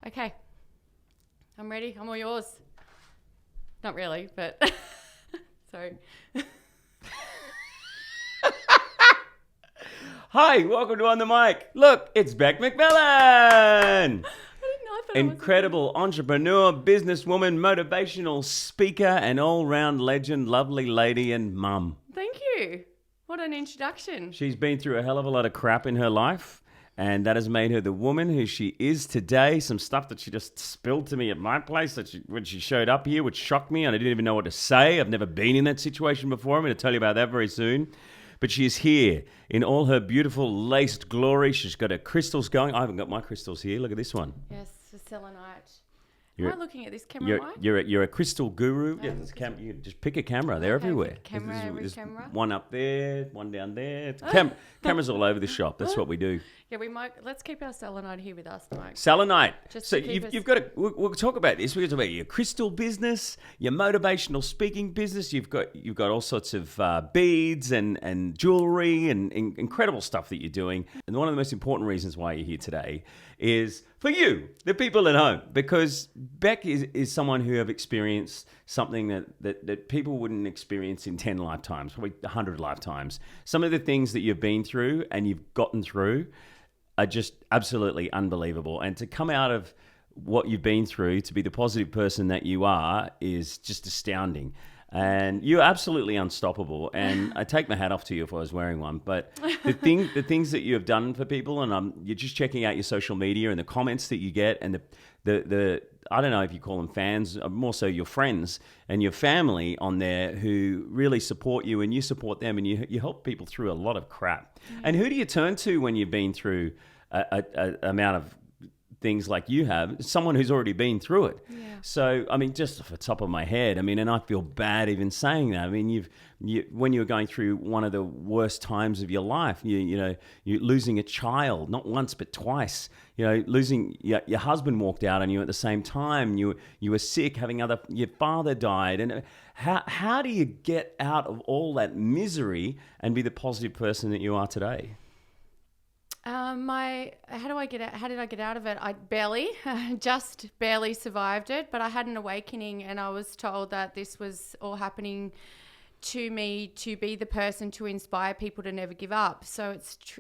Okay. I'm ready. I'm all yours. Not really, but sorry. Hi, welcome to On the Mic. Look, it's Bec McMillan. Incredible entrepreneur, businesswoman, motivational speaker, and all-round legend, lovely lady and mum. Thank you. What an introduction. She's been through a hell of a lot of crap in her life, and that has made her the woman who she is today. Some stuff that she just spilled to me at my place when she showed up here, which shocked me, and I didn't even know what to say. I've never been in that situation before. I'm going to tell you about that very soon. But she is here in all her beautiful laced glory. She's got her crystals going. I haven't got my crystals here. Look at this one. Yes, the selenite. Am I looking at this camera right? You're a crystal guru. Yeah, you just pick a camera. They're everywhere. There's camera. One up there, one down there. Cameras all over the shop. That's what we do. Yeah, let's keep our selenite here with us, Mike. Selenite. So you've got to. We'll talk about this. We're going to talk about your crystal business, your motivational speaking business. You've got all sorts of beads and jewelry and incredible stuff that you're doing. And one of the most important reasons why you're here today is for you, the people at home, because Bec is someone who have experienced something that people wouldn't experience in 10 lifetimes, probably 100 lifetimes. Some of the things that you've been through and you've gotten through are just absolutely unbelievable. And to come out of what you've been through to be the positive person that you are is just astounding. And you're absolutely unstoppable. And I take my hat off to you if I was wearing one. But the things that you have done for people, and you're just checking out your social media and the comments that you get, and the I don't know if you call them fans, more so your friends and your family on there who really support you, and you support them, and you help people through a lot of crap. Mm-hmm. And who do you turn to when you've been through a amount of things like you have? Someone who's already been through it. Yeah. So, I mean, just off the top of my head, I mean, and I feel bad even saying that. I mean, when you were going through one of the worst times of your life, you're losing a child, not once but twice. Losing your husband walked out on you at the same time. You were sick, your father died, and how do you get out of all that misery and be the positive person that you are today? How did I get out of it? I just barely survived it, but I had an awakening, and I was told that this was all happening to me to be the person to inspire people to never give up. So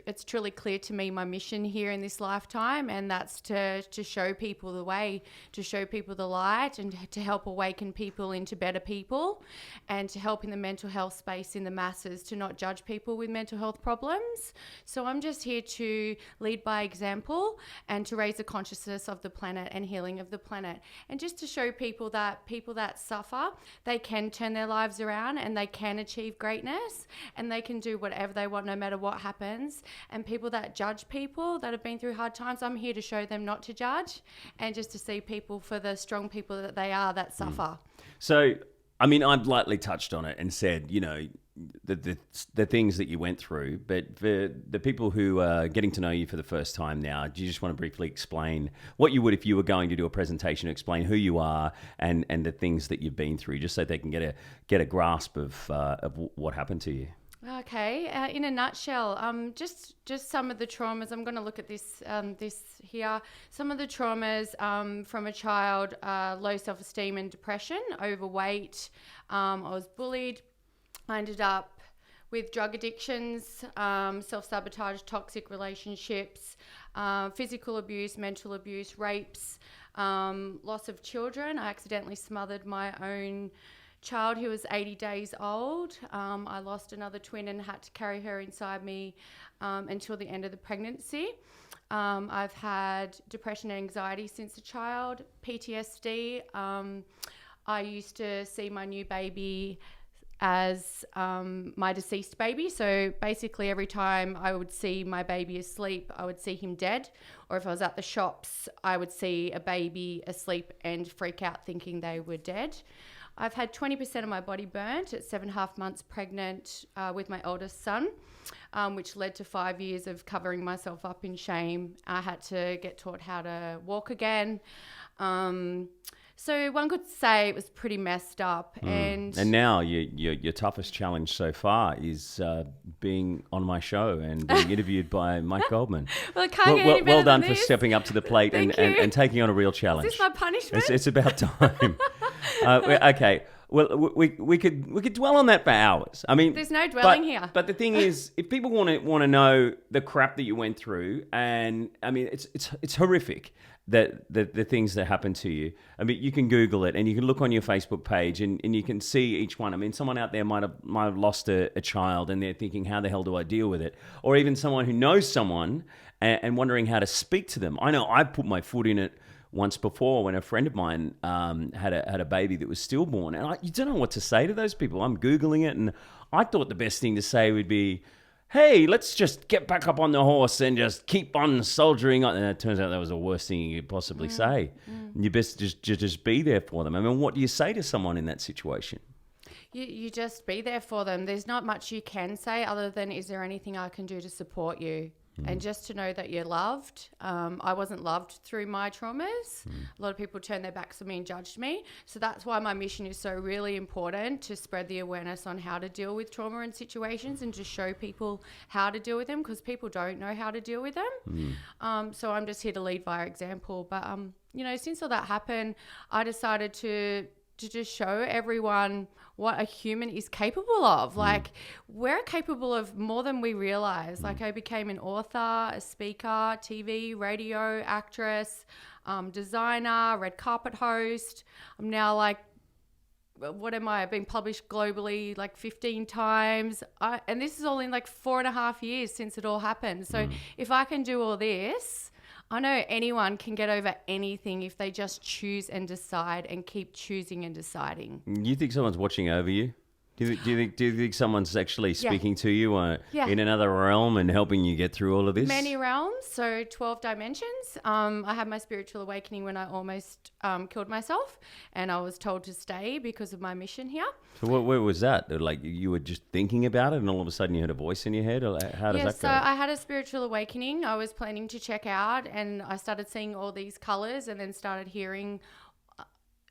it's truly clear to me my mission here in this lifetime, and that's to show people the way, to show people the light, and to help awaken people into better people, and to help in the mental health space in the masses, to not judge people with mental health problems. So I'm just here to lead by example and to raise the consciousness of the planet and healing of the planet, and just to show people that suffer, they can turn their lives around, and they can achieve greatness, and they can do whatever they want no matter what happens. And people that judge people that have been through hard times, I'm here to show them not to judge, and just to see people for the strong people that they are that suffer. So, I mean, I've lightly touched on it and said, the things that you went through, but for the people who are getting to know you for the first time now, do you just want to briefly explain what you would if you were going to do a presentation, explain who you are and the things that you've been through, just so they can get a grasp of what happened to you? Okay, in a nutshell, just some of the traumas. I'm going to look at this here. Some of the traumas from a child: low self-esteem and depression, overweight. I was bullied. I ended up with drug addictions, self-sabotage, toxic relationships, physical abuse, mental abuse, rapes, loss of children. I accidentally smothered my own child who was 80 days old. I lost another twin and had to carry her inside me until the end of the pregnancy. I've had depression and anxiety since a child, PTSD. I used to see my new baby as my deceased baby. So basically every time I would see my baby asleep, I would see him dead. Or if I was at the shops, I would see a baby asleep and freak out thinking they were dead. I've had 20% of my body burnt at 7.5 months pregnant with my oldest son, which led to 5 years of covering myself up in shame. I had to get taught how to walk again. So one could say it was pretty messed up. And now your toughest challenge so far is being on my show and being interviewed by Mike Goldman. Well, I can't get any better well done than for this. stepping up to the plate and taking on a real challenge. Is this my punishment? It's about time. Okay. Well, we could dwell on that for hours. I mean, there's no dwelling here. But the thing is, if people want to know the crap that you went through, and I mean, it's horrific that the things that happen to you. I mean, you can Google it and you can look on your Facebook page and you can see each one. I mean, someone out there might have lost a child and they're thinking, how the hell do I deal with it? Or even someone who knows someone and wondering how to speak to them. I know I put my foot in it once before when a friend of mine had a baby that was stillborn, and you don't know what to say to those people. I'm Googling it, and I thought the best thing to say would be, hey, let's just get back up on the horse and just keep on soldiering on. And it turns out that was the worst thing you could possibly say. You best just be there for them. I mean, what do you say to someone in that situation? You just be there for them. There's not much you can say other than, is there anything I can do to support you? And just to know that you're loved. I wasn't loved through my traumas. A lot of people turned their backs on me and judged me. So that's why my mission is so really important, to spread the awareness on how to deal with trauma and situations and to show people how to deal with them, because people don't know how to deal with them. So I'm just here to lead by example. But, since all that happened, I decided to just show everyone what a human is capable of. Like, we're capable of more than we realize. Like, I became an author, a speaker, TV, radio, actress, designer, red carpet host. I'm now like, what am I? I've been published globally like 15 times. And this is all in like 4.5 years since it all happened. So if I can do all this, I know anyone can get over anything if they just choose and decide and keep choosing and deciding. You think someone's watching over you? Do you think someone's actually speaking to you in another realm and helping you get through all of this? Many realms, so 12 dimensions. I had my spiritual awakening when I almost killed myself, and I was told to stay because of my mission here. So where was that? Like, you were just thinking about it and all of a sudden you heard a voice in your head? Or how does that go? So I had a spiritual awakening. I was planning to check out, and I started seeing all these colours and then started hearing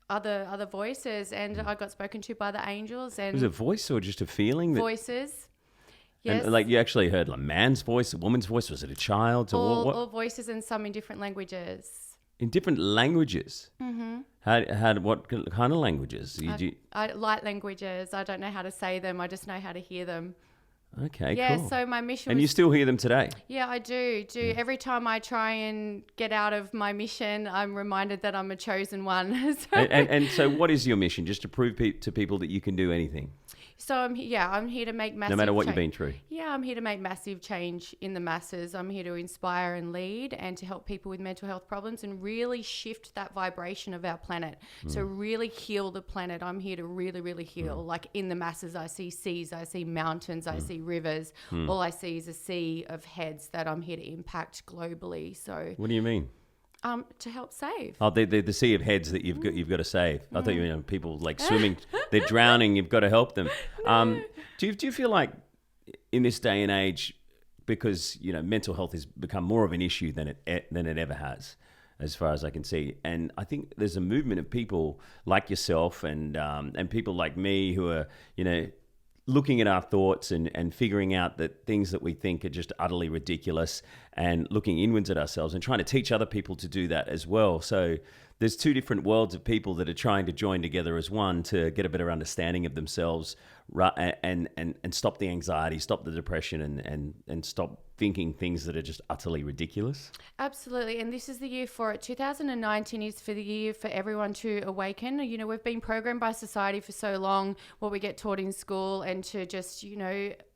other voices, and I got spoken to by the angels. And was it a voice or just a feeling? Voices. Yes. And like, you actually heard a man's voice, a woman's voice? Was it a child's? All voices, and some in different languages. In different languages? Mm-hmm. What kind of languages? Light languages. I don't know how to say them. I just know how to hear them. Okay, yeah, cool. So my mission And you still hear them today? Yeah, I do. Yeah. Every time I try and get out of my mission, I'm reminded that I'm a chosen one. And so what is your mission? Just to prove to people that you can do anything? So I'm here to make massive no matter what change. You've been through. Yeah, I'm here to make massive change in the masses. I'm here to inspire and lead and to help people with mental health problems and really shift that vibration of our planet. So really heal the planet. I'm here to really, really heal. Like, in the masses, I see seas, I see mountains, I see rivers. All I see is a sea of heads that I'm here to impact globally. So what do you mean? To help save. Oh, the sea of heads that you've got to save. I thought you meant people like swimming, they're drowning. You've got to help them. No. Do you feel like in this day and age, because mental health has become more of an issue than it ever has, as far as I can see, and I think there's a movement of people like yourself and people like me who are looking at our thoughts and figuring out that things that we think are just utterly ridiculous, and looking inwards at ourselves and trying to teach other people to do that as well. So there's two different worlds of people that are trying to join together as one to get a better understanding of themselves and stop the anxiety, stop the depression, and stop thinking things that are just utterly ridiculous. Absolutely. And this is the year for it. 2019 is for the year for everyone to awaken. We've been programmed by society for so long, what we get taught in school, and to just,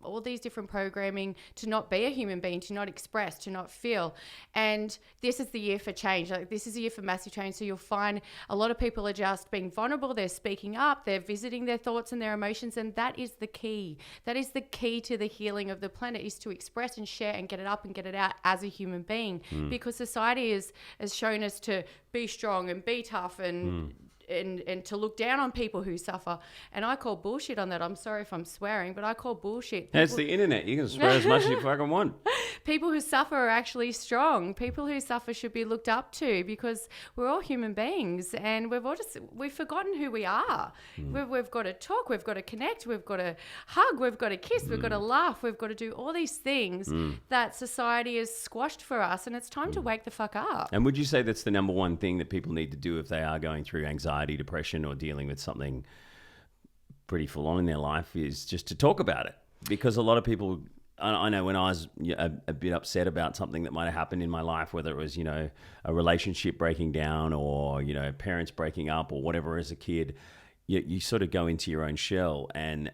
all these different programming to not be a human being, to not express, to not feel. And this is the year for change. Like, this is a year for massive change. So you'll find a lot of people are just being vulnerable. They're speaking up. They're visiting their thoughts and their emotions. And that is the key. That is the key to the healing of the planet, is to express and share and get it up and get it out as a human being. Because society has shown us to be strong and be tough and and to look down on people who suffer. And I call bullshit on that. I'm sorry if I'm swearing, but I call bullshit. That's the internet. You can swear as much as you fucking want. People who suffer are actually strong. People who suffer should be looked up to, because we're all human beings, and we've forgotten who we are. We've got to talk, we've got to connect, we've got to hug, we've got to kiss, we've got to laugh, we've got to do all these things that society has squashed for us, and it's time to wake the fuck up. And would you say that's the number one thing that people need to do if they are going through anxiety, depression, or dealing with something pretty full on in their life, is just to talk about it? Because a lot of people, I know when I was a bit upset about something that might have happened in my life, whether it was, a relationship breaking down or, parents breaking up or whatever as a kid, you sort of go into your own shell, and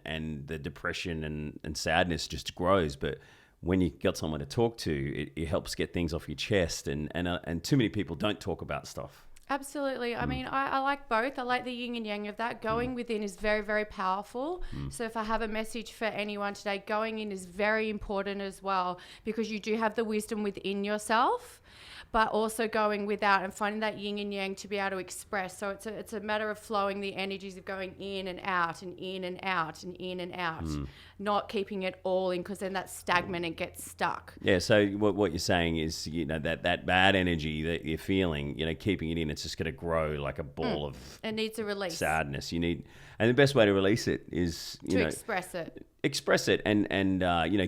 the depression and sadness just grows. But when you got someone to talk to, it helps get things off your chest, and too many people don't talk about stuff. Absolutely. I mean, I like both. I like the yin and yang of that. Going within is very, very powerful. So if I have a message for anyone today, going in is very important as well, because you do have the wisdom within yourself, but also going without and finding that yin and yang to be able to express. So it's a matter of flowing the energies of going in and out and in and out and in and out, not keeping it all in, because then that's stagnant and gets stuck. Yeah, so what you're saying is, that bad energy that you're feeling, keeping it in, it's just going to grow like a ball of it needs a release. Sadness. And the best way to release it is, express it. Express it and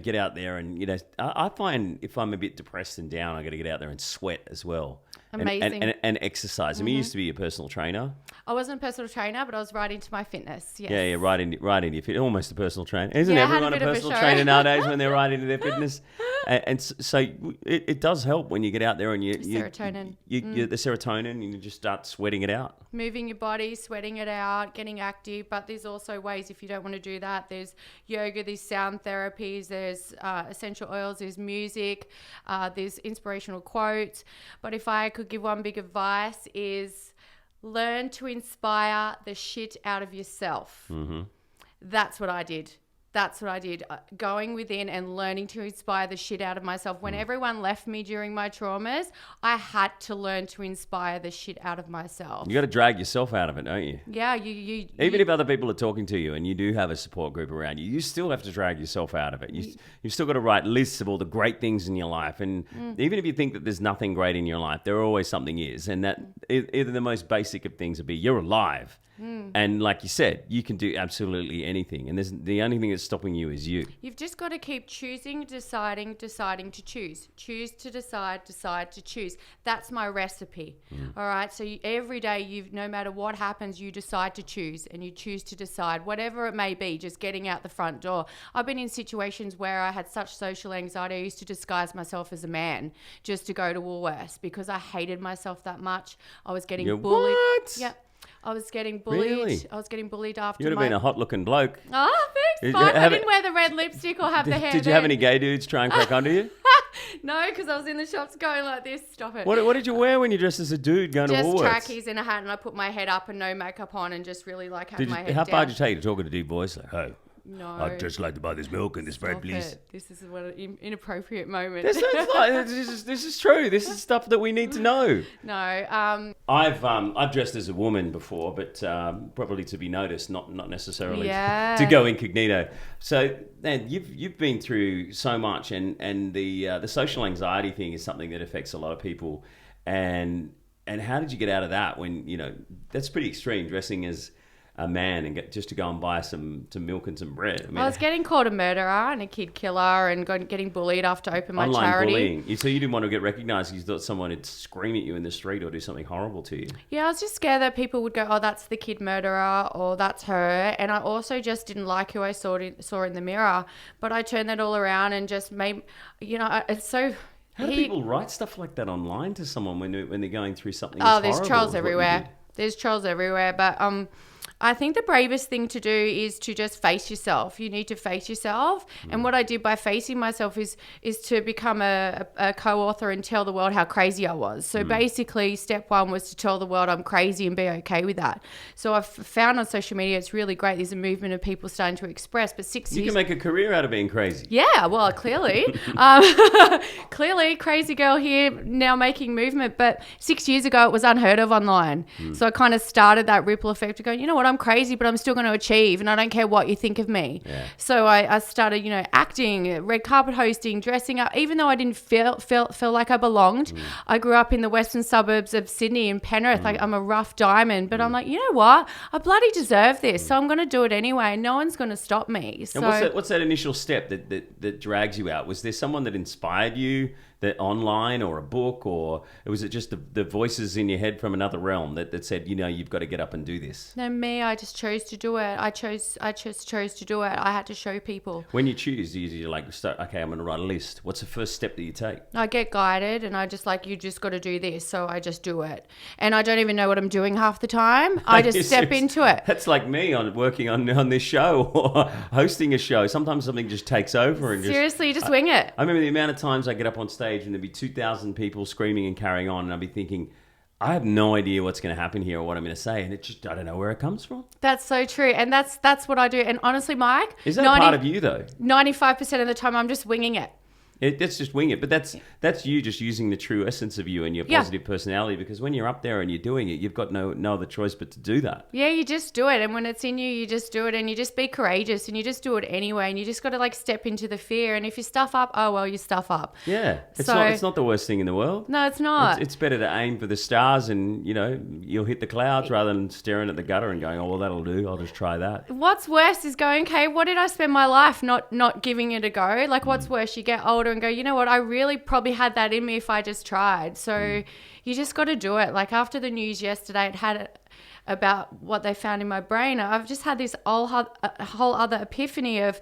get out there and, I find if I'm a bit depressed and down, I got to get out there and sweat as well. Amazing. And exercise. I mean, you used to be a personal trainer. I wasn't a personal trainer, but I was right into my fitness. Yes. Yeah, right into your fit. Almost a personal trainer. Isn't Yeah, everyone a personal trainer nowadays when they're right into their fitness? And so it does help when you get out there and serotonin. The serotonin, and you just start sweating it out. Moving your body, sweating it out, getting active. But there's also ways if you don't want to do that. There's yoga, there's sound therapies, there's essential oils, there's music, there's inspirational quotes. But if I could give one big advice is learn to inspire the shit out of yourself. Mm-hmm. That's what I did. Going within and learning to inspire the shit out of myself. When everyone left me during my traumas, I had to learn to inspire the shit out of myself. You got to drag yourself out of it, don't you? Yeah, Even if other people are talking to you and you do have a support group around you, you still have to drag yourself out of it. You've still got to write lists of all the great things in your life. And even if you think that there's nothing great in your life, there always something is. And that either the most basic of things would be you're alive. And like you said, you can do absolutely anything. And the only thing that's stopping you is you. You've just got to keep choosing, deciding to choose. Choose to decide to choose. That's my recipe. All right. So every day, no matter what happens, you decide to choose, and you choose to decide, whatever it may be, just getting out the front door. I've been in situations where I had such social anxiety. I used to disguise myself as a man just to go to Woolworths because I hated myself that much. I was getting bullied. What? Yeah. I was getting bullied. Really? I was getting bullied after You'd have been a hot-looking bloke. Oh, thanks, Mike. I didn't wear the red lipstick or have the hair. Did you have any gay dudes try and crack onto you? No, because I was in the shops going like this. Stop it. What did you wear when you dressed as a dude going to Woolworths? Just trackies and a hat, and I put my head up and no makeup on and just really have my head down. How far did you take to talking to deep voice? Like, hey, no. I'd just like to buy this milk and this bread, please. This is what an inappropriate moment. This is true. This is stuff that we need to know. No. I've dressed as a woman before, but probably to be noticed, not necessarily to go incognito. So, man, you've been through so much, and the social anxiety thing is something that affects a lot of people. And how did you get out of that when that's pretty extreme, dressing as a man and just to go and buy some milk and some bread. I was getting called a murderer and a kid killer and getting bullied after I opened my charity. Online bullying. So you didn't want to get recognised. You thought someone would scream at you in the street or do something horrible to you. Yeah, I was just scared that people would go, oh, that's the kid murderer or that's her. And I also just didn't like who I saw in the mirror. But I turned that all around and just made, it's so... How do people write stuff like that online to someone when they're going through something? Oh, there's trolls everywhere. There's trolls everywhere. But I think the bravest thing to do is to just face yourself. You need to face yourself. And what I did by facing myself is to become a co-author and tell the world how crazy I was. So basically, step one was to tell the world I'm crazy and be okay with that. So I've found on social media it's really great. There's a movement of people starting to express. But 6 years... You can make a career out of being crazy. Yeah, well, clearly. Clearly, crazy girl here now making movement. But 6 years ago, it was unheard of online. So I kind of started that ripple effect of going, you know what, I'm crazy, but I'm still going to achieve, and I don't care what you think of me. Yeah. So I started, acting, red carpet hosting, dressing up. Even though I didn't feel like I belonged, I grew up in the western suburbs of Sydney in Penrith. Like, I'm a rough diamond, but I'm like, you know what, I bloody deserve this, so I'm going to do it anyway. No one's going to stop me. So and what's that initial step that drags you out? Was there someone that inspired you, that online, or a book, or was it just the voices in your head from another realm that said, you've got to get up and do this? No, me, I just chose to do it. I just chose to do it. I had to show people. When you choose, you're like, okay, I'm going to write a list. What's the first step that you take? I get guided, and I just like, you just got to do this. So I just do it. And I don't even know what I'm doing half the time. I just step into it. That's like me working on this show or hosting a show. Sometimes something just takes over. And seriously, you just wing it. I remember the amount of times I get up on stage and there'd be 2,000 people screaming and carrying on, and I'd be thinking, I have no idea what's going to happen here or what I'm going to say, and I don't know where it comes from. That's so true, and that's what I do. And honestly, Mike, is that a part of you though? 95% of the time, I'm just winging it. Let's just wing it. But that's you just using the true essence of you and your positive personality, because when you're up there and you're doing it, you've got no other choice but to do that. Yeah, you just do it. And when it's in you, you just do it, and you just be courageous, and you just do it anyway. And you just got to step into the fear. And if you stuff up, oh, well, you stuff up. Yeah. It's not the worst thing in the world. No, it's not. It's better to aim for the stars and, you'll hit the clouds rather than staring at the gutter and going, oh, well, that'll do. I'll just try that. What's worse is going, okay, what did I spend my life not giving it a go? Like, what's worse? You get older and go, you know what? I really probably had that in me if I just tried. So you just got to do it. Like, after the news yesterday, it had about what they found in my brain. I've just had this whole other epiphany of,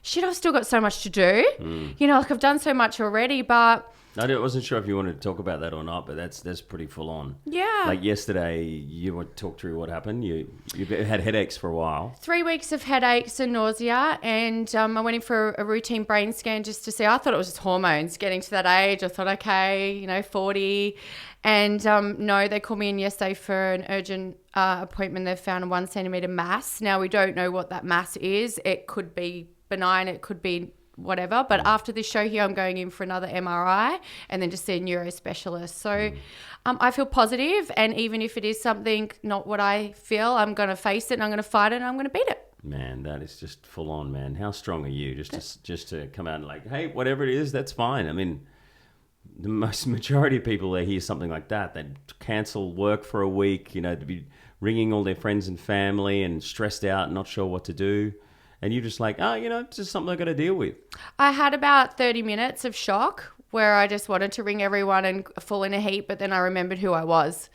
shit, I've still got so much to do. I've done so much already, but... I wasn't sure if you wanted to talk about that or not, but that's pretty full on. Yeah. Like yesterday, you would talk through what happened. You had headaches for a while. 3 weeks of headaches and nausea, and I went in for a routine brain scan just to see. I thought it was just hormones. Getting to that age, I thought, okay, 40. And no, they called me in yesterday for an urgent appointment. They've found a 1 centimetre mass. Now, we don't know what that mass is. It could be benign. It could be whatever, but after this show here, I'm going in for another MRI and then just see a neuro specialist. So I feel positive, and even if it is something not what I feel, I'm going to face it and I'm going to fight it and I'm going to beat it. Man, that is just full on, man. How strong are you just to come out and like, hey, whatever it is, that's fine. I mean, the majority of people, they hear something like that, they cancel work for a week, to be ringing all their friends and family and stressed out and not sure what to do. And you're just like, it's just something I got to deal with. I had about 30 minutes of shock where I just wanted to ring everyone and fall in a heap, but then I remembered who I was.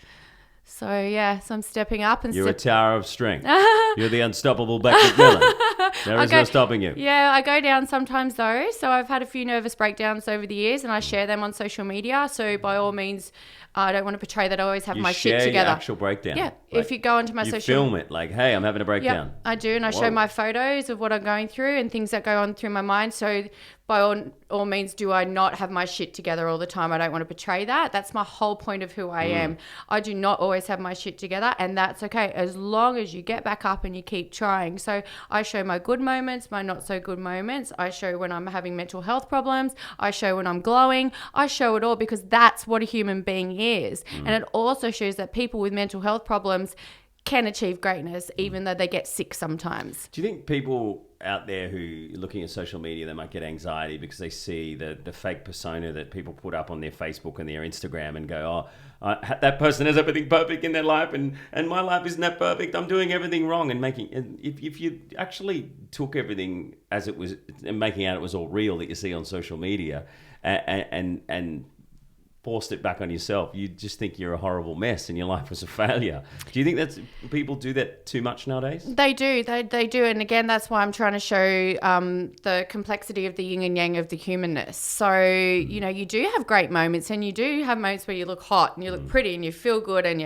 So I'm stepping up. And you're a tower of strength. You're the unstoppable Bec McMillan. There is no stopping you. Yeah, I go down sometimes though. So I've had a few nervous breakdowns over the years, and I share them on social media. So by all means, I don't want to portray that I always have my shit together. You share your actual breakdown. Yeah. If you go onto my social... You film it like, hey, I'm having a breakdown. Yeah, I do. And I show my photos of what I'm going through and things that go on through my mind. So by all means, do I not have my shit together all the time? I don't want to portray that. That's my whole point of who I am. I do not always have my shit together, and that's okay as long as you get back up and you keep trying. So I show my good moments, my not so good moments. I show when I'm having mental health problems. I show when I'm glowing. I show it all because that's what a human being is. And it also shows that people with mental health problems can achieve greatness even though they get sick sometimes. Do you think people out there who are looking at social media, they might get anxiety because they see the fake persona that people put up on their Facebook and their Instagram and go, that person has everything perfect in their life and my life isn't that perfect. I'm doing everything wrong. And if you actually took everything as it was and making out it was all real that you see on social media and forced it back on yourself, you just think you're a horrible mess and your life was a failure. Do you think that's people do that too much nowadays? They do. They do. And again, that's why I'm trying to show the complexity of the yin and yang of the humanness. So, you know, you do have great moments, and you do have moments where you look hot and you look pretty and you feel good, and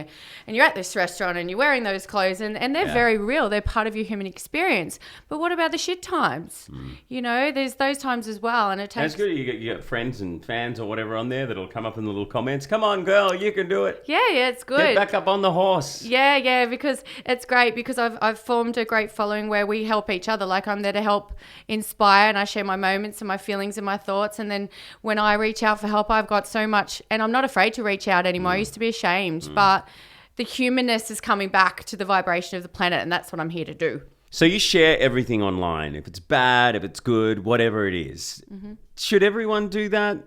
you're at this restaurant and you're wearing those clothes, and they're very real. They're part of your human experience. But what about the shit times? You know, there's those times as well. And it takes... That's good. You got friends and fans or whatever on there that'll come up in the little comments. Come on, girl, you can do it. Yeah, it's good. Get back up on the horse. Yeah, because it's great, because I've formed a great following where we help each other. Like, I'm there to help inspire, and I share my moments and my feelings and my thoughts. And then when I reach out for help, I've got so much, and I'm not afraid to reach out anymore. I used to be ashamed, but the humanness is coming back to the vibration of the planet, and that's what I'm here to do. So you share everything online. If it's bad, if it's good, whatever it is. Should everyone do that?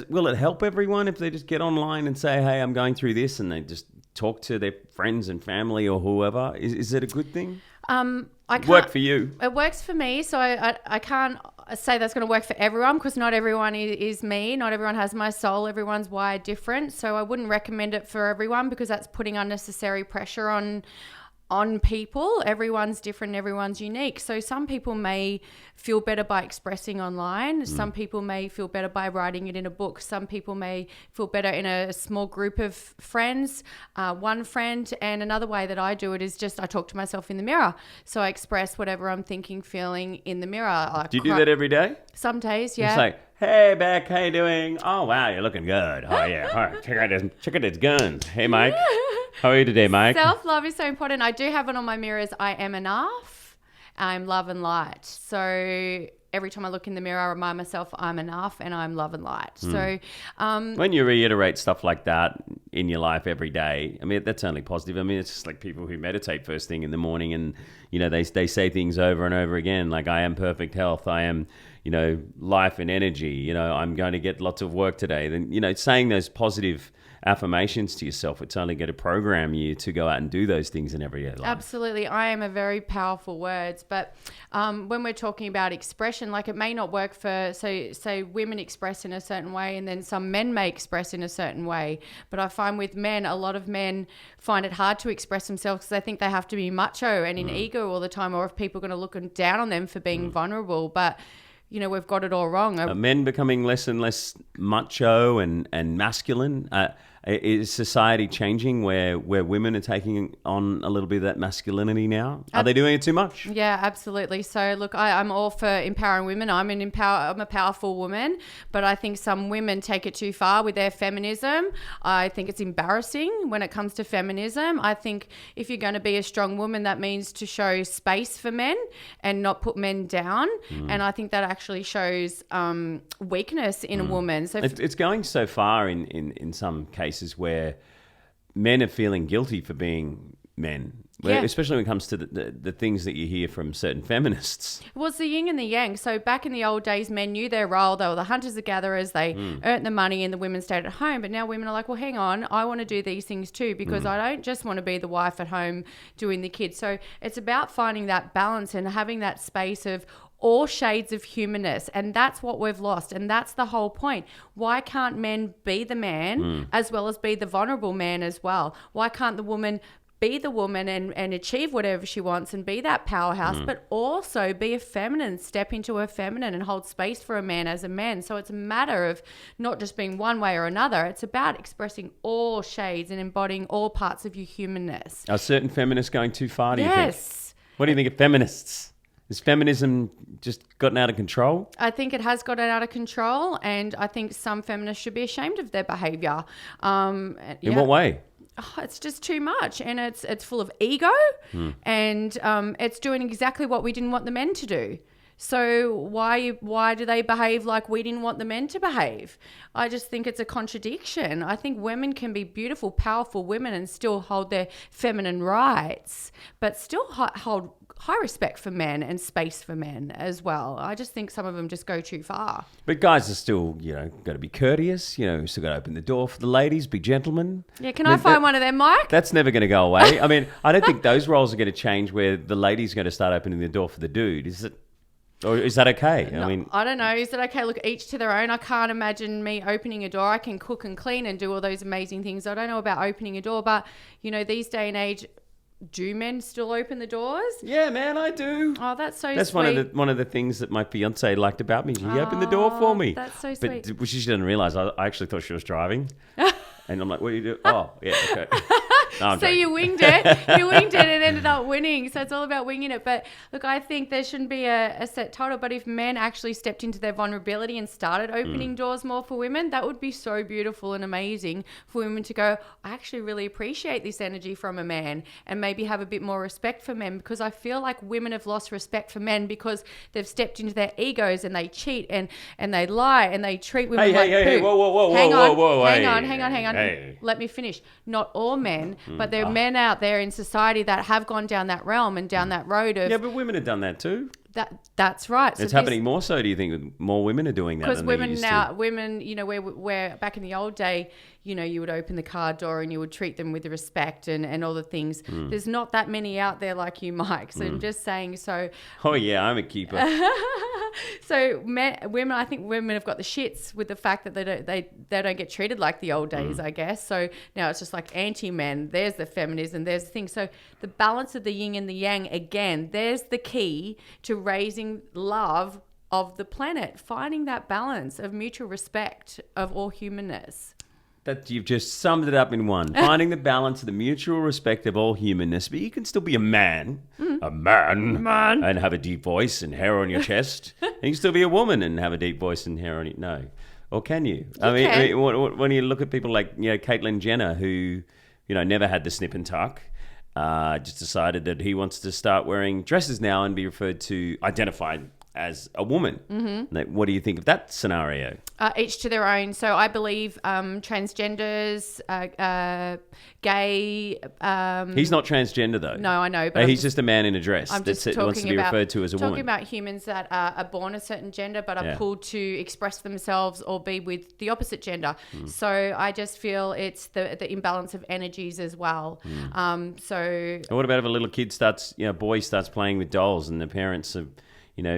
Will it help everyone if they just get online and say, hey, I'm going through this, and they just talk to their friends and family or whoever? Is it a good thing? It worked for you. It works for me, so I can't say that's going to work for everyone, because not everyone is me. Not everyone has my soul. Everyone's wired different. So I wouldn't recommend it for everyone, because that's putting unnecessary pressure on people. Everyone's different, everyone's unique. So some people may feel better by expressing online. Some people may feel better by writing it in a book. Some people may feel better in a small group of friends, one friend. And another way that I do it is just I talk to myself in the mirror. So I express whatever I'm thinking, feeling in the mirror. Do you do that every day? Some days, yeah. It's like, hey, Bec, how you doing? Oh, wow, you're looking good. Oh, yeah. All right, check out these guns. Hey, Mike. How are you today, Mike? Self-love is so important. I do have it on my mirrors. I am enough. I'm love and light. So every time I look in the mirror, I remind myself I'm enough and I'm love and light. So when you reiterate stuff like that in your life every day, I mean, that's only positive. I mean, it's just like people who meditate first thing in the morning, and, you know, they say things over and over again, like, I am perfect health. I am, you know, life and energy. You know, I'm going to get lots of work today. Then, you know, saying those positive affirmations to yourself, it's only going to program you to go out and do those things in everyday life. Absolutely. I am a very powerful words, but when we're talking about expression, like, it may not work for, say women express in a certain way, and then some men may express in a certain way. But I find with men, a lot of men find it hard to express themselves because they think they have to be macho and in ego all the time, or if people are going to look down on them for being vulnerable. But you know, we've got it all wrong. Are men becoming less and less macho and masculine? Is society changing where women are taking on a little bit of that masculinity now? Are they doing it too much? Yeah, absolutely. So look, I'm all for empowering women. I'm a powerful woman, but I think some women take it too far with their feminism. I think it's embarrassing when it comes to feminism. I think if you're going to be a strong woman, that means to show space for men and not put men down. And I think that actually shows weakness in a woman. So it's going so far in some cases where men are feeling guilty for being men, especially when it comes to the things that you hear from certain feminists. Well, it's the yin and the yang. So back in the old days, men knew their role. They were the hunters and gatherers. They earned the money and the women stayed at home. But now women are like, well, hang on, I want to do these things too, because I don't just want to be the wife at home doing the kids. So it's about finding that balance and having that space of all shades of humanness, and that's what we've lost, and that's the whole point. Why can't men be the man as well as be the vulnerable man as well? Why can't the woman be the woman and achieve whatever she wants and be that powerhouse, but also be a feminine, step into a feminine and hold space for a man as a man? So it's a matter of not just being one way or another. It's about expressing all shades and embodying all parts of your humanness. Are certain feminists going too far, do you think? Yes. What do you think of feminists? Has feminism just gotten out of control? I think it has gotten out of control, and I think some feminists should be ashamed of their behaviour. In what way? Oh, it's just too much, and it's full of ego, and it's doing exactly what we didn't want the men to do. So why do they behave like we didn't want the men to behave? I just think it's a contradiction. I think women can be beautiful, powerful women and still hold their feminine rights, but still hold high respect for men and space for men as well. I just think some of them just go too far. But guys are still, you know, got to be courteous. You know, still got to open the door for the ladies, be gentlemen. Yeah, can I find one of them, Mike? That's never going to go away. I mean, I don't think those roles are going to change where the lady's going to start opening the door for the dude. Is it? Or is that okay? No, I mean, I don't know. Is it okay? Look, each to their own. I can't imagine me opening a door. I can cook and clean and do all those amazing things. I don't know about opening a door, but these day and age, do men still open the doors? yeah, man, I do. Oh, that's so That's sweet. one of the things that my fiance liked about me. She opened the door for me. That's so sweet. But she didn't realize I actually thought she was driving. And I'm like, what do you do? Oh, yeah, okay. No, I'm So joking. you winged it. You winged it and ended up winning. So it's all about winging it. But look, I think there shouldn't be a set title. But if men actually stepped into their vulnerability and started opening doors more for women, that would be so beautiful and amazing for women to go, I actually really appreciate this energy from a man, and maybe have a bit more respect for men, because I feel like women have lost respect for men because they've stepped into their egos and they cheat and they lie and they treat women like hey, poo. whoa, Hang hey, on. hey. Let me finish. Not all men, but there are men out there in society that have gone down that realm and down that road of Yeah, but women have done that too. that's right. It's happening more so, do you think, with more women are doing that? Because Than they women used now, to? women, where back in the old day, you would open the car door and you would treat them with respect and all the things. There's not that many out there like you, Mike. So I'm just saying. So Oh, yeah, I'm a keeper. so women, I think women have got the shits with the fact that they don't get treated like the old days, I guess. So now it's just like anti-men. There's the feminism. There's the thing. So the balance of the yin and the yang, again, there's the key to raising love of the planet, finding that balance of mutual respect of all humanness. That you've just summed it up in one. Finding the balance of the mutual respect of all humanness, but you can still be a man, and have a deep voice and hair on your chest. And you can still be a woman and have a deep voice and hair on your... No. Or can you? I mean, when you look at people like, Caitlyn Jenner, who, never had the snip and tuck, just decided that he wants to start wearing dresses now and be identified as a woman. Mm-hmm. Like, what do you think of that scenario? Each to their own. So I believe transgenders, gay. He's not transgender though. No, I know, but he's just a man in a dress I'm just that wants to be referred to as a woman. Talking about humans that are born a certain gender but are pulled to express themselves or be with the opposite gender. So I just feel it's the imbalance of energies as well. So what about if a little kid boy starts playing with dolls and the parents are,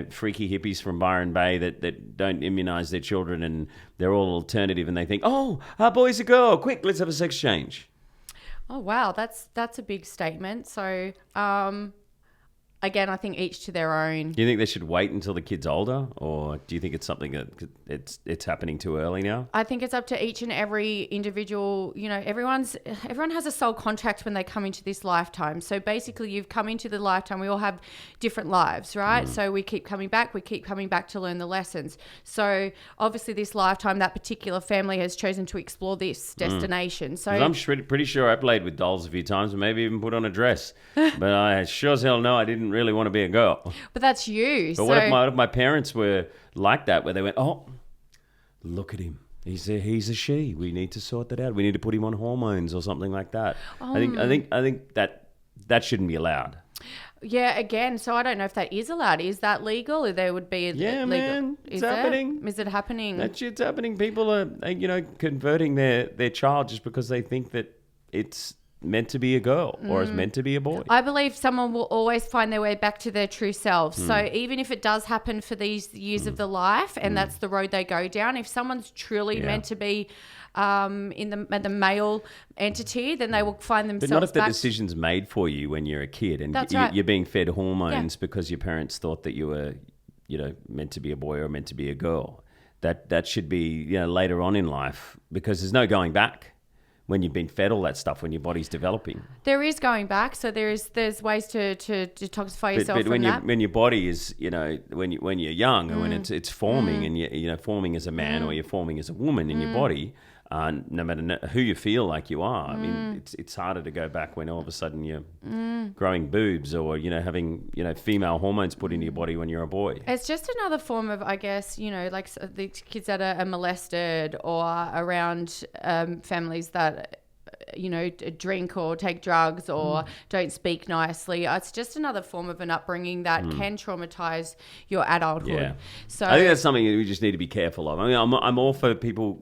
freaky hippies from Byron Bay that don't immunise their children and they're all alternative and they think, oh, our boy's a girl, quick, let's have a sex change. Oh, wow, that's a big statement. So, again, I think each to their own. Do you think they should wait until the kid's older, or do you think it's something that it's happening too early now? I think it's up to each and every individual. Everyone has a soul contract when they come into this lifetime. So basically, you've come into the lifetime. We all have different lives, right? So we keep coming back. We keep coming back to learn the lessons. So obviously, this lifetime, that particular family has chosen to explore this destination. So I'm pretty sure I played with dolls a few times and maybe even put on a dress, but I sure as hell know I didn't really want to be a girl. But that's you. But what if my parents were like that, where they went, oh, look at him. He's a she. We need to sort that out. We need to put him on hormones or something like that. I think that shouldn't be allowed. Yeah, again, so I don't know if that is allowed. Is that legal? Or there would be legal. Man, it's happening. Is it happening? That shit's happening. People are converting their child just because they think that it's meant to be a girl or is meant to be a boy. I believe someone will always find their way back to their true selves. So even if it does happen for these years of the life and that's the road they go down, if someone's truly meant to be in the male entity, then they will find themselves But not if the back. decision's made for you when you're a kid and That's right. you're being fed hormones because your parents thought that you were, meant to be a boy or meant to be a girl. That should be, later on in life, because there's no going back. When you've been fed all that stuff, when your body's developing, There is going back, so there's ways to detoxify yourself but when from that. when your body is, when you're young and when it's forming and you're forming as a man or you're forming as a woman in your body, no matter who you feel like you are, I mean, it's harder to go back when all of a sudden you're growing boobs or having female hormones put into your body when you're a boy. It's just another form of, I guess, like the kids that are molested or around families that, drink or take drugs or don't speak nicely. It's just another form of an upbringing that can traumatize your adulthood. Yeah. So I think that's something that we just need to be careful of. I mean, I'm all for people,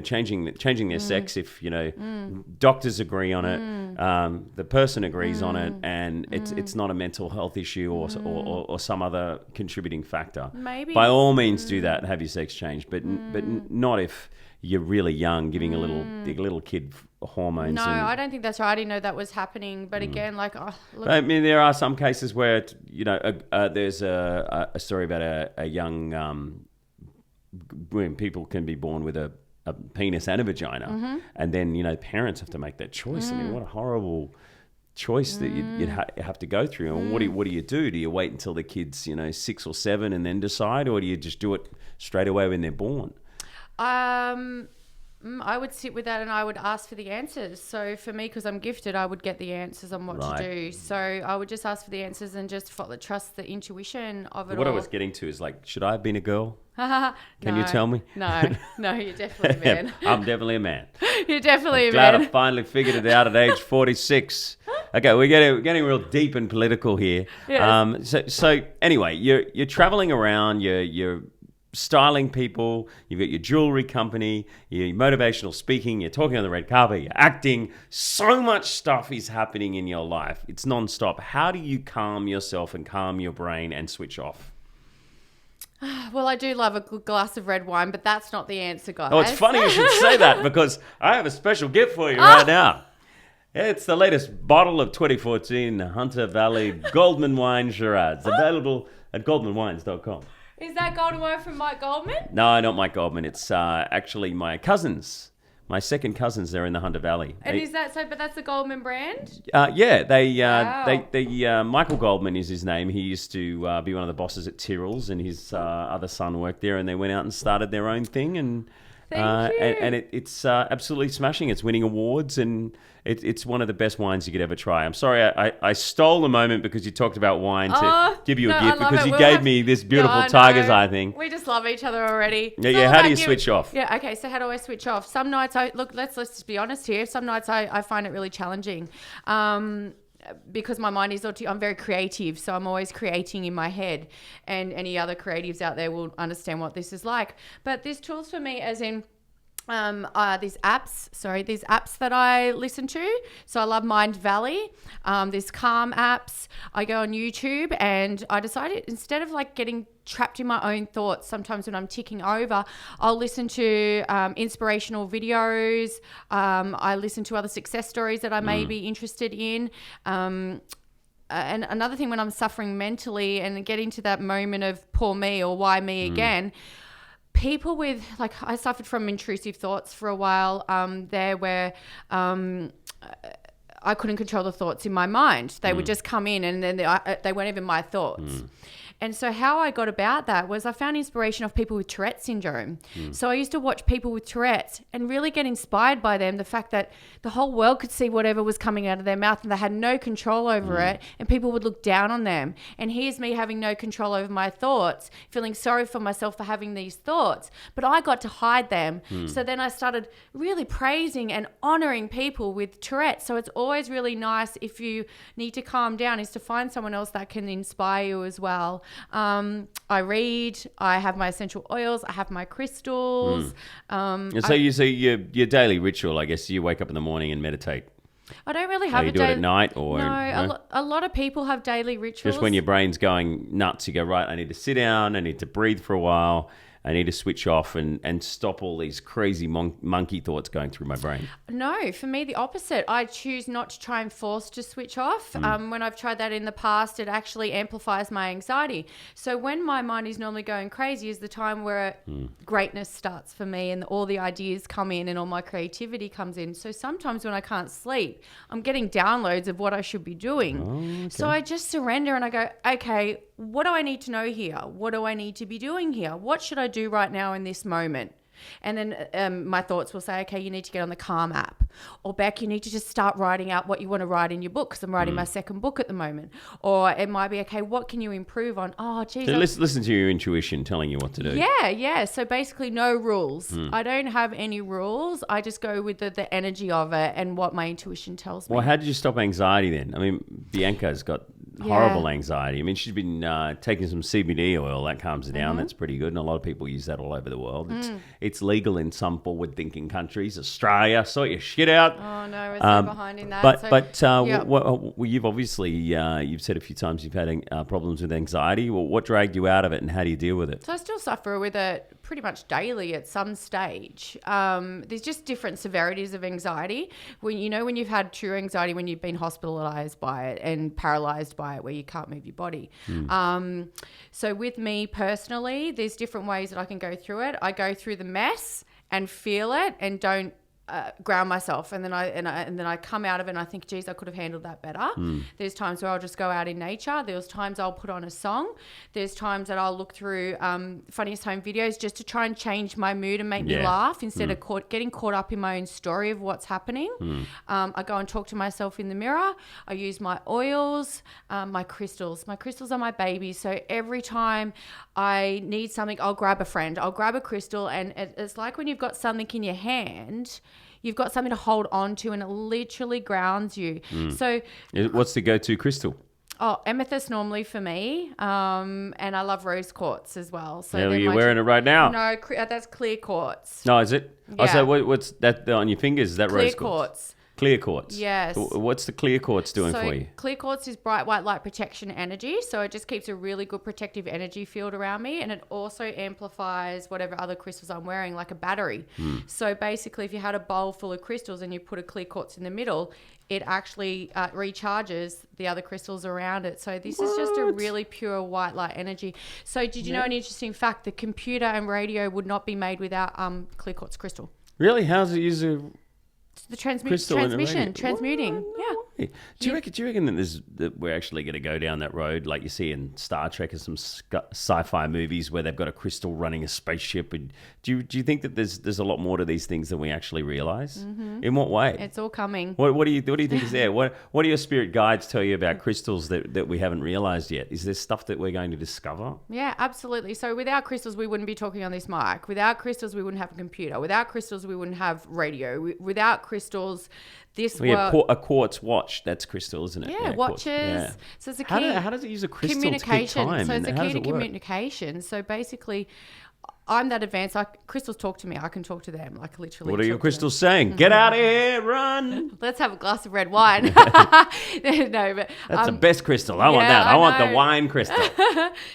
changing their sex if doctors agree on it. The person agrees on it, and it's not a mental health issue or some other contributing factor. Maybe. By all means, do that and have your sex changed, but not if you're really young, giving a little kid hormones. No, I don't think that's right. I didn't know that was happening. But again, look. I mean, there are some cases where there's a story about a young when people can be born with a penis and a vagina, and then parents have to make that choice. I mean, what a horrible choice that you'd have to go through. And what do you do? Do you wait until the kid's 6 or 7 and then decide, or do you just do it straight away when they're born? I would sit with that and I would ask for the answers. So for me, because I'm gifted, I would get the answers on what to do. So I would just ask for the answers and just trust the intuition of it all. What I was getting to is should I have been a girl? Can you tell me? No, you're definitely a man. I'm definitely a man. You're definitely a glad man. I finally figured it out at age 46. Okay, we're getting real deep and political here. Yes. So anyway, you're traveling around, you're styling people, you've got your jewelry company, you're motivational speaking, you're talking on the red carpet, you're acting. So much stuff is happening in your life. It's nonstop. How do you calm yourself and calm your brain and switch off? Well, I do love a good glass of red wine, but that's not the answer, guys. Oh, it's funny you should say that, because I have a special gift for you right now. It's the latest bottle of 2014 Hunter Valley Goldman Wine Shiraz, available at goldmanwines.com. Is that golden wine from Mike Goldman? No, not Mike Goldman. It's actually my cousins. My second cousins, they're in the Hunter Valley. And is that so? But that's the Goldman brand? Yeah, Wow. they Michael Goldman is his name. He used to be one of the bosses at Tyrrell's, and his other son worked there, and they went out and started their own thing, and Thank you. And it's absolutely smashing. It's winning awards, and it's one of the best wines you could ever try. I'm sorry, I stole the moment because you talked about wine to give you a gift, because you gave me this beautiful tiger's eye thing. We just love each other already. Yeah. How do you switch off? Yeah. Okay. So how do I switch off? Some nights let's just be honest here. Some nights I find it really challenging. Because my mind is I'm very creative, so I'm always creating in my head, and any other creatives out there will understand what this is like. But this tool's for me as in these apps that I listen to. So I love Mind Valley, these calm apps. I go on YouTube, and I decided instead of getting trapped in my own thoughts, sometimes when I'm ticking over, I'll listen to inspirational videos. I listen to other success stories that I may be interested in. And another thing, when I'm suffering mentally and getting to that moment of poor me or why me again, people with, I suffered from intrusive thoughts for a while there, where I couldn't control the thoughts in my mind. They would just come in, and then they weren't even my thoughts. And so how I got about that was I found inspiration of people with Tourette syndrome. So I used to watch people with Tourette's and really get inspired by them, the fact that the whole world could see whatever was coming out of their mouth and they had no control over it, and people would look down on them. And here's me having no control over my thoughts, feeling sorry for myself for having these thoughts, but I got to hide them. So then I started really praising and honoring people with Tourette's. So it's always really nice, if you need to calm down, is to find someone else that can inspire you as well. I read, I have my essential oils, I have my crystals. So your daily ritual, I guess, you wake up in the morning and meditate. I don't really have you do it at night, or a lot of people have daily rituals. Just when your brain's going nuts, you go, right, I need to sit down, I need to breathe for a while, I need to switch off and stop all these crazy monkey thoughts going through my brain. No, for me, the opposite. I choose not to try and force to switch off. When I've tried that in the past, it actually amplifies my anxiety. So when my mind is normally going crazy is the time where greatness starts for me, and all the ideas come in and all my creativity comes in. So sometimes when I can't sleep, I'm getting downloads of what I should be doing. Oh, okay. So I just surrender and I go, okay, what do I need to know here? What do I need to be doing here? What should I do right now in this moment? And then my thoughts will say, okay, you need to get on the Calm app. Or Bec, you need to just start writing out what you want to write in your book, because I'm writing my second book at the moment. Or it might be, okay, what can you improve on? Oh, geez. So listen to your intuition telling you what to do. Yeah. So basically no rules. I don't have any rules. I just go with the energy of it and what my intuition tells me. Well, how did you stop anxiety then? I mean, Bianca's got Horrible anxiety. I mean, she's been taking some CBD oil. That calms her down. That's pretty good. And a lot of people use that all over the world. It's legal in some forward-thinking countries. Australia, sort your shit out. Oh, no, we're so behind in that. You've obviously, you've said a few times you've had problems with anxiety. Well, what dragged you out of it and how do you deal with it? So I still suffer with it pretty much daily at some stage. There's just different severities of anxiety. When you've had true anxiety, when you've been hospitalized by it and paralyzed by it, where you can't move your body. So with me personally, there's different ways that I can go through it. I go through the mess and feel it and don't ground myself, and then I come out of it and I think, geez, I could have handled that better. There's times where I'll just go out in nature. There's times I'll put on a song. There's times that I'll look through funniest home videos just to try and change my mood and make me laugh instead of getting caught up in my own story of what's happening. I go and talk to myself in the mirror. I use my oils, my crystals. My crystals are my babies. So every time I need something, I'll grab a friend. I'll grab a crystal, and it's like when you've got something in your hand, you've got something to hold on to, and it literally grounds you. So what's the go-to crystal? Oh, amethyst normally for me, and I love rose quartz as well. So are you wearing it right now? No, that's clear quartz. No, is it? Yeah. Oh, so what's that on your fingers? Is that Clear rose quartz? Clear quartz. Yes. What's the clear quartz doing for you? Clear quartz is bright white light protection energy. So it just keeps a really good protective energy field around me. And it also amplifies whatever other crystals I'm wearing, like a battery. So basically, if you had a bowl full of crystals and you put a clear quartz in the middle, it actually recharges the other crystals around it. So this is just a really pure white light energy. So did you know an interesting fact? The computer and radio would not be made without clear quartz crystal. Really? How's it use The transmuting. Yeah. Do you reckon that we're actually going to go down that road like you see in Star Trek and some sci-fi movies where they've got a crystal running a spaceship? And do you think that there's a lot more to these things than we actually realize? In what way? It's all coming. What do you think is there? What do your spirit guides tell you about crystals that we haven't realized yet? Is there stuff that we're going to discover? Yeah, absolutely. So without crystals, we wouldn't be talking on this mic. Without crystals, we wouldn't have a computer. Without crystals, we wouldn't have radio. Without crystals, a quartz watch, that's crystal, isn't it? Yeah, watches. Yeah. So it's a key. How does it use a crystal to keep communication? time? So it's a How key does to it work? communication. So basically, I'm that advanced. Crystals talk to me. I can talk to them. Like literally. What are your crystals saying? Get out of here, run. Let's have a glass of red wine. No, but that's the best crystal. I want that. I want the wine crystal.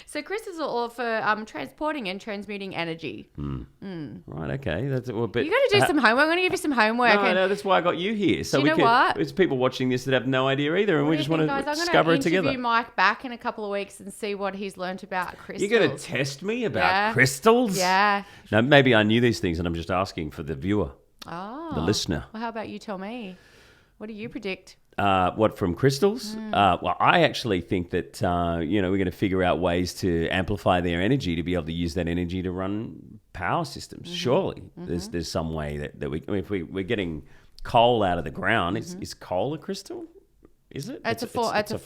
So crystals are all for transporting and transmuting energy. Right. Okay. That's a bit. You got to do some homework. I'm going to give you some homework. No, that's why I got you here. So do you know what? There's people watching this that have no idea either, and we just want to discover it together. I'm going to interview Mike back in a couple of weeks and see what he's learnt about crystals. You're going to test me about crystals? Yeah. Now, maybe I knew these things, and I'm just asking for the viewer, the listener. Well, how about you tell me? What do you predict? What, from crystals? Well, I actually think that, we're going to figure out ways to amplify their energy to be able to use that energy to run power systems. Surely there's some way that we, I mean, if we're getting coal out of the ground, is coal a crystal? Is it? It's a fossil. It's a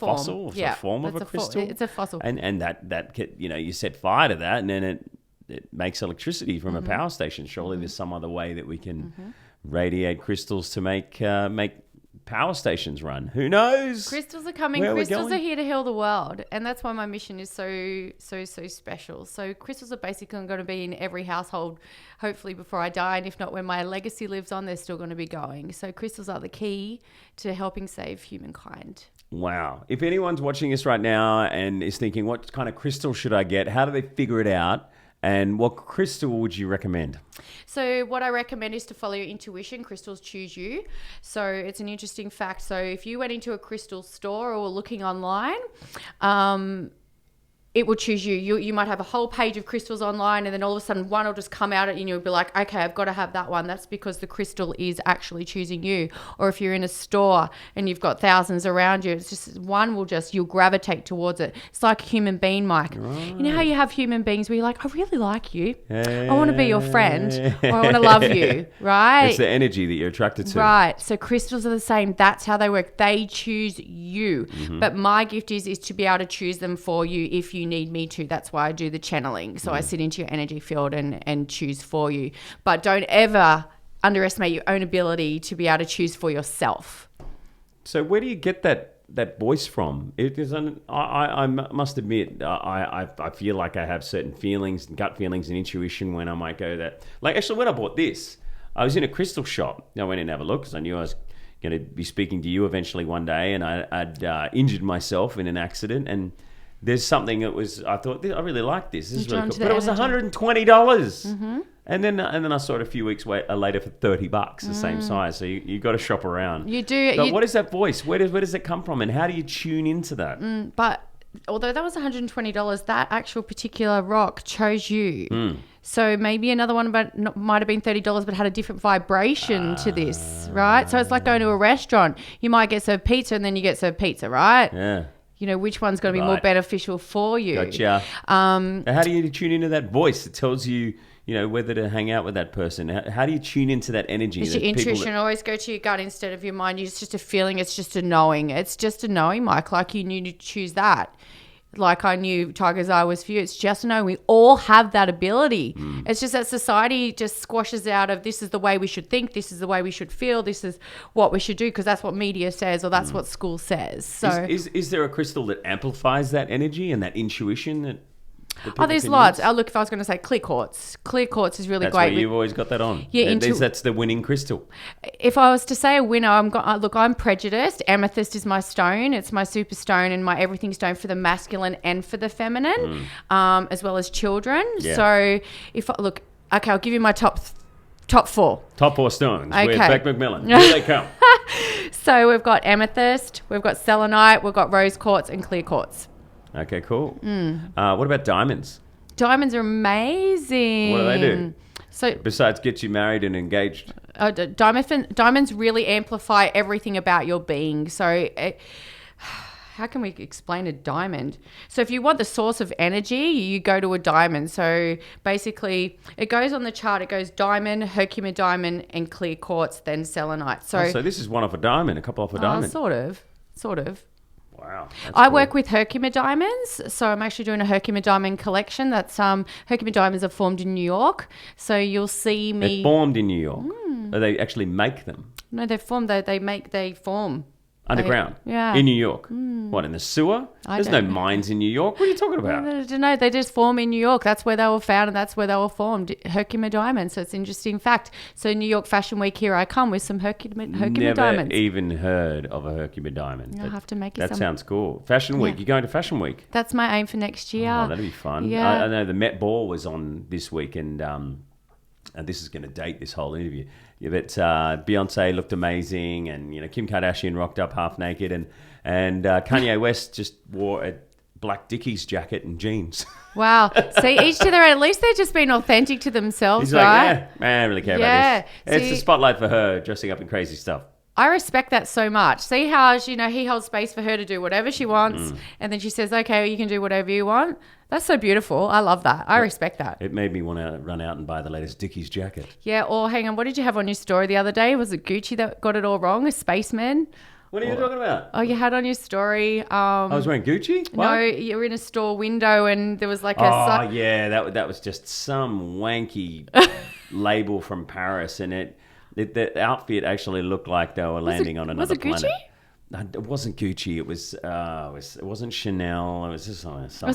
form of a crystal. It's a fossil. And that you set fire to that, and then it makes electricity from a power station. Surely there's some other way that we can radiate crystals to make power stations run. Who knows? Crystals are coming. Crystals are here to heal the world, and that's why my mission is so special. So crystals are basically going to be in every household, hopefully before I die, and if not when my legacy lives on, they're still going to be going. So crystals are the key to helping save humankind. Wow. If anyone's watching this right now and is thinking, what kind of crystal should I get? How do they figure it out? And what crystal would you recommend? So what I recommend is to follow your intuition. Crystals choose you. So it's an interesting fact. So if you went into a crystal store or were looking online, it will choose you. You might have a whole page of crystals online, and then all of a sudden one will just come out and you'll be like, okay, I've got to have that one. That's because the crystal is actually choosing you. Or if you're in a store and you've got thousands around you, it's just one you'll gravitate towards it. It's like a human being, Mike. Right. You know how you have human beings where you're like, I really like you. I want to be your friend, or I want to love you, right? It's the energy that you're attracted to. Right. So crystals are the same. That's how they work. They choose you. But my gift is to be able to choose them for you if you need me to. That's why I do the channeling. So I sit into your energy field and choose for you. But don't ever underestimate your own ability to be able to choose for yourself. So where do you get that that voice from? Because I must admit, I feel like I have certain feelings, gut feelings and intuition when I might go that. Like, actually, when I bought this, I was in a crystal shop. I went in to have a look because I knew I was going to be speaking to you eventually one day, and I'd injured myself in an accident, and there's something that was, I thought, I really like this. This is really cool. But it was $120. Mm-hmm. And then I saw it a few weeks later for $30, the same size. So you got to shop around. You do. But what is that voice? Where does it come from? And how do you tune into that? But although that was $120, that actual particular rock chose you. So maybe another one might have been $30 but had a different vibration to this, right? So it's like going to a restaurant. You might get served pizza and then you get served pizza, right? Yeah. You know, which one's going to be more beneficial for you. Gotcha. How do you tune into that voice? It tells you, whether to hang out with that person. How do you tune into that energy? It's your intuition. Always go to your gut instead of your mind. It's just a feeling. It's just a knowing. It's just a knowing, Mike. Like you knew to choose that. Like I knew Tiger's Eye was for you. It's just a knowing. We all have that ability. It's just that society just squashes out of this is the way we should think. This is the way we should feel. This is what we should do because that's what media says or that's what school says. So is there a crystal that amplifies that energy and that intuition that there's lots. Oh, look, if I was going to say clear quartz. Clear quartz is really that's great. Where you've always got that on. Yeah, that's the winning crystal. If I was to say a winner, I'm prejudiced. Amethyst is my stone. It's my super stone and my everything stone for the masculine and for the feminine, as well as children. Yeah. So I'll give you my top four. Top four stones. Okay. With Bec McMillan. Here they come. So we've got amethyst, we've got selenite, we've got rose quartz and clear quartz. Okay, cool. What about diamonds? Diamonds are amazing. What do they do? So besides get you married and engaged? Diamonds really amplify everything about your being. So how can we explain a diamond? So if you want the source of energy, you go to a diamond. So basically it goes on the chart. It goes diamond, Herkimer diamond, and clear quartz, then selenite. So this is one off a diamond, a couple off a diamond. Sort of. Wow. I work with Herkimer diamonds, so I'm actually doing a Herkimer diamond collection. That's Herkimer diamonds are formed in New York, so you'll see me. They're formed in New York. Or they actually make them? No, they're formed. They form. Underground? Yeah. In New York? What, in the sewer? There's no mines in New York. What are you talking about? No, they just form in New York. That's where they were found and that's where they were formed. Herkimer diamonds. So it's an interesting fact. So New York Fashion Week, here I come with some Herkimer diamonds. Never even heard of a Herkimer diamond. I'll have to make it. That sounds cool. Fashion Week. You're going to Fashion Week? That's my aim for next year. Oh, that'd be fun. Yeah. I know the Met Ball was on this week and this is going to date this whole interview. Yeah, but Beyonce looked amazing, and Kim Kardashian rocked up half naked, and Kanye West just wore a black Dickies jacket and jeans. Wow. See, each to their own. At least they're just being authentic to themselves, He's right? Like, I don't really care about this. It's the spotlight for her dressing up in crazy stuff. I respect that so much. See how, he holds space for her to do whatever she wants, and then she says, okay, well, you can do whatever you want. That's so beautiful. I love that. I respect that. It made me want to run out and buy the latest Dickies jacket. Yeah, or hang on, what did you have on your story the other day? Was it Gucci that got it all wrong? A spaceman? What are you talking about? Oh, you had on your story. I was wearing Gucci? What? No, you were in a store window and there was like a... yeah, that was just some wanky label from Paris, and the outfit actually looked like they were landing on another planet. Was it Gucci? It wasn't Gucci. It wasn't Chanel. It was just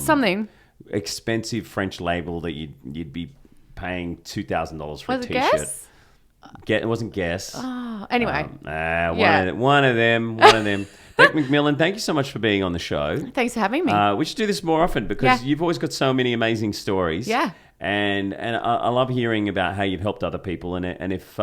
something expensive French label that you'd be paying $2,000 for a t-shirt. Guess? It wasn't Guess. Oh, anyway. One of them. Bec McMillan, thank you so much for being on the show. Thanks for having me. We should do this more often because you've always got so many amazing stories. Yeah. And I love hearing about how you've helped other people. And if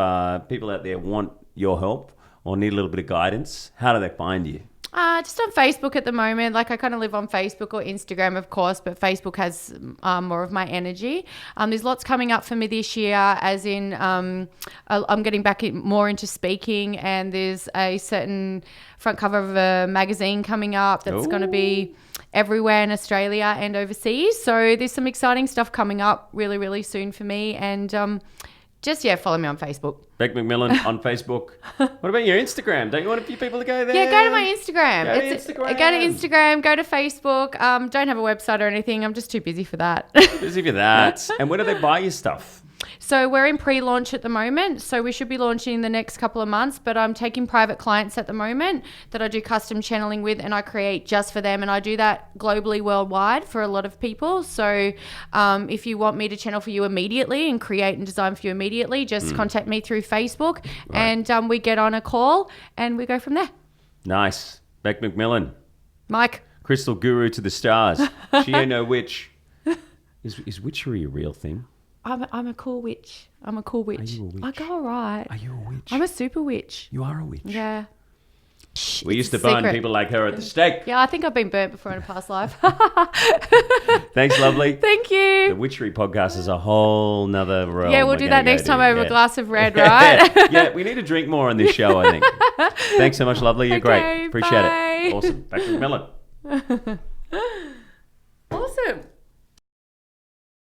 people out there want your help or need a little bit of guidance, how do they find you? Just on Facebook at the moment. Like I kind of live on Facebook or Instagram, of course, but Facebook has more of my energy. There's lots coming up for me this year, as in I'm getting back more into speaking, and there's a certain front cover of a magazine coming up that's going to be everywhere in Australia and overseas. So there's some exciting stuff coming up really, really soon for me. And follow me on Facebook. Bec McMillan on Facebook. What about your Instagram? Don't you want a few people to go there? Yeah, go to my Instagram. Go to Instagram, go to Facebook. Don't have a website or anything. I'm just too busy for that. Busy for that. And where do they buy your stuff? So we're in pre-launch at the moment. So we should be launching in the next couple of months, but I'm taking private clients at the moment that I do custom channeling with, and I create just for them. And I do that globally, worldwide for a lot of people. So if you want me to channel for you immediately and create and design for you immediately, just contact me through Facebook and we get on a call and we go from there. Nice. Bec McMillan. Mike. Crystal guru to the stars. She ain't no witch. Is witchery a real thing? I'm a cool witch. I'm a cool witch. Are you a witch? I go all right. Are you a witch? I'm a super witch. You are a witch. Yeah. We used to burn people like her at the stake. Yeah, I think I've been burnt before in a past life. Thanks, lovely. Thank you. The Witchery podcast is a whole nother realm. Yeah, we'll do that next time over a glass of red, right? Yeah, we need to drink more on this show, I think. Thanks so much, lovely. You're great. Appreciate it. Awesome. Back to Macmillan.